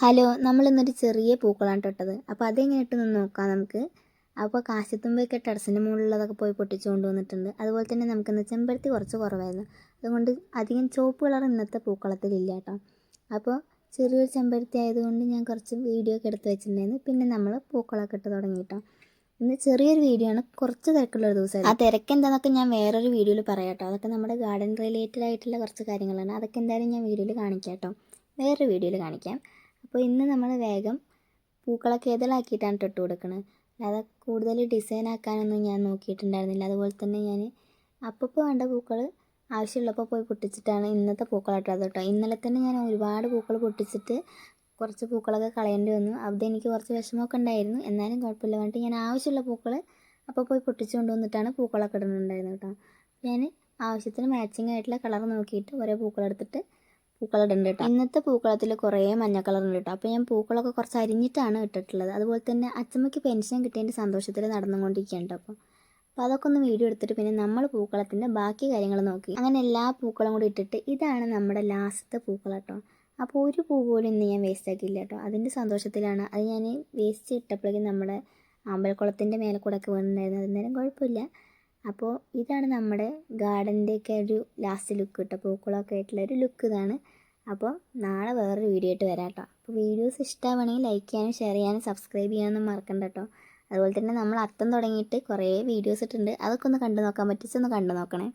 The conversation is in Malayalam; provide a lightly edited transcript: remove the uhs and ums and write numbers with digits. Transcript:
ഹലോ, നമ്മളിന്നൊരു ചെറിയ പൂക്കളാണ് തൊട്ടത്. അപ്പോൾ അതെങ്ങനെ ഇട്ടെന്ന് നോക്കാം നമുക്ക്. അപ്പോൾ കാശിത്തുമ്പയൊക്കെ ടെറസിൻ്റെ മുകളിലുള്ളതൊക്കെ പോയി പൊട്ടിച്ച് കൊണ്ടുവന്നിട്ടുണ്ട്. അതുപോലെ തന്നെ നമുക്കിന്ന് ചെമ്പരത്തി കുറച്ച് കുറവായിരുന്നു. അതുകൊണ്ട് അധികം ചുവപ്പ് കളർ ഇന്നത്തെ പൂക്കളത്തിലില്ല കേട്ടോ. അപ്പോൾ ചെറിയൊരു ചെമ്പരത്തി ആയതുകൊണ്ട് ഞാൻ കുറച്ച് വീഡിയോ ഒക്കെ എടുത്ത് വെച്ചിട്ടുണ്ടായിരുന്നു. പിന്നെ നമ്മൾ പൂക്കളൊക്കെ ഇട്ട് തുടങ്ങി കേട്ടോ. ഇന്ന് ചെറിയൊരു വീഡിയോ ആണ്, കുറച്ച് തിരക്കുള്ളൊരു ദിവസമാണ്. ആ തിരക്ക് എന്താണെന്നൊക്കെ ഞാൻ വേറൊരു വീഡിയോയിൽ പറയാം കേട്ടോ. അതൊക്കെ നമ്മുടെ ഗാർഡൻ റിലേറ്റഡ് ആയിട്ടുള്ള കുറച്ച് കാര്യങ്ങളാണ്. അതൊക്കെ എന്തായാലും ഞാൻ വീഡിയോയിൽ കാണിക്കാം കേട്ടോ, വേറൊരു വീഡിയോയിൽ കാണിക്കാം. അപ്പോൾ ഇന്ന് നമ്മൾ വേഗം പൂക്കളൊക്കെ ഏതിലാക്കിയിട്ടാണ് ഇട്ട് കൊടുക്കുന്നത്. അല്ലാതെ കൂടുതൽ ഡിസൈൻ ആക്കാനൊന്നും ഞാൻ നോക്കിയിട്ടുണ്ടായിരുന്നില്ല. അതുപോലെ തന്നെ ഞാൻ അപ്പോൾ വേണ്ട പൂക്കൾ ആവശ്യമുള്ളപ്പോൾ പോയി പൊട്ടിച്ചിട്ടാണ് ഇന്നത്തെ പൂക്കളായിട്ടത് കേട്ടോ. ഇന്നലെ തന്നെ ഞാൻ ഒരുപാട് പൂക്കൾ പൊട്ടിച്ചിട്ട് കുറച്ച് പൂക്കളൊക്കെ കളയേണ്ടി വന്നു. അതെനിക്ക് കുറച്ച് വിഷമമൊക്കെ ഉണ്ടായിരുന്നു. എന്നാലും കുഴപ്പമില്ല, വേണ്ടിയിട്ട് ഞാൻ ആവശ്യമുള്ള പൂക്കൾ അപ്പോൾ പോയി പൊട്ടിച്ച് കൊണ്ടുവന്നിട്ടാണ് പൂക്കളൊക്കെ ഇടുന്നുണ്ടായിരുന്നത് കേട്ടോ. ഞാൻ ആവശ്യത്തിന് മാച്ചിങ് ആയിട്ടുള്ള കളർ നോക്കിയിട്ട് ഓരോ പൂക്കളെടുത്തിട്ട് പൂക്കളിടുന്നുണ്ട് കേട്ടോ. ഇന്നത്തെ പൂക്കളത്തിൽ കുറേ മഞ്ഞ കളറുണ്ട് കേട്ടോ. അപ്പോൾ ഞാൻ പൂക്കളൊക്കെ കുറച്ച് അരിഞ്ഞിട്ടാണ് ഇട്ടിട്ടുള്ളത്. അതുപോലെ തന്നെ അച്ചമ്മയ്ക്ക് പെൻഷൻ കിട്ടിയതിൻ്റെ സന്തോഷത്തിൽ നടന്നുകൊണ്ടിരിക്കുകയാണ്. അപ്പോൾ അതൊക്കെ ഒന്ന് വീഡിയോ എടുത്തിട്ട് പിന്നെ നമ്മൾ പൂക്കളത്തിൻ്റെ ബാക്കി കാര്യങ്ങൾ നോക്കി. അങ്ങനെ എല്ലാ പൂക്കളും കൂടി ഇട്ടിട്ട് ഇതാണ് നമ്മുടെ ലാസ്റ്റത്തെ പൂക്കൾ കേട്ടോ. അപ്പോൾ ഒരു പൂ പോലും ഇന്ന് ഞാൻ വേസ്റ്റ് ആക്കിയില്ല കേട്ടോ. അതിൻ്റെ സന്തോഷത്തിലാണ്. അത് ഞാൻ വേസ്റ്റ് ഇട്ടപ്പോഴേക്കും നമ്മുടെ അമ്പലക്കുളത്തിൻ്റെ മേലെ കൂടെ ഒക്കെ വീണിട്ടുണ്ടായിരുന്നു. അന്നേരം കുഴപ്പമില്ല. അപ്പോൾ ഇതാണ് നമ്മുടെ ഗാർഡൻ്റെയൊക്കെ ഒരു ലാസ്റ്റ് ലുക്ക് കേട്ടോ. പൂക്കളൊക്കെ ആയിട്ടുള്ളൊരു ലുക്ക് ഇതാണ്. അപ്പോൾ നാളെ വേറൊരു വീഡിയോ ആയിട്ട് വരാം കേട്ടോ. അപ്പോൾ വീഡിയോസ് ഇഷ്ടമാണെങ്കിൽ ലൈക്ക് ചെയ്യാനും ഷെയർ ചെയ്യാനും സബ്സ്ക്രൈബ് ചെയ്യാനൊന്നും മറക്കണ്ട കേട്ടോ. അതുപോലെ തന്നെ നമ്മൾ അത്തം തുടങ്ങിയിട്ട് കുറേ വീഡിയോസ് ഇട്ടിട്ടുണ്ട്. അതൊക്കെ ഒന്ന് കണ്ടു നോക്കാൻ പറ്റിച്ചൊന്ന് കണ്ടു നോക്കണേ.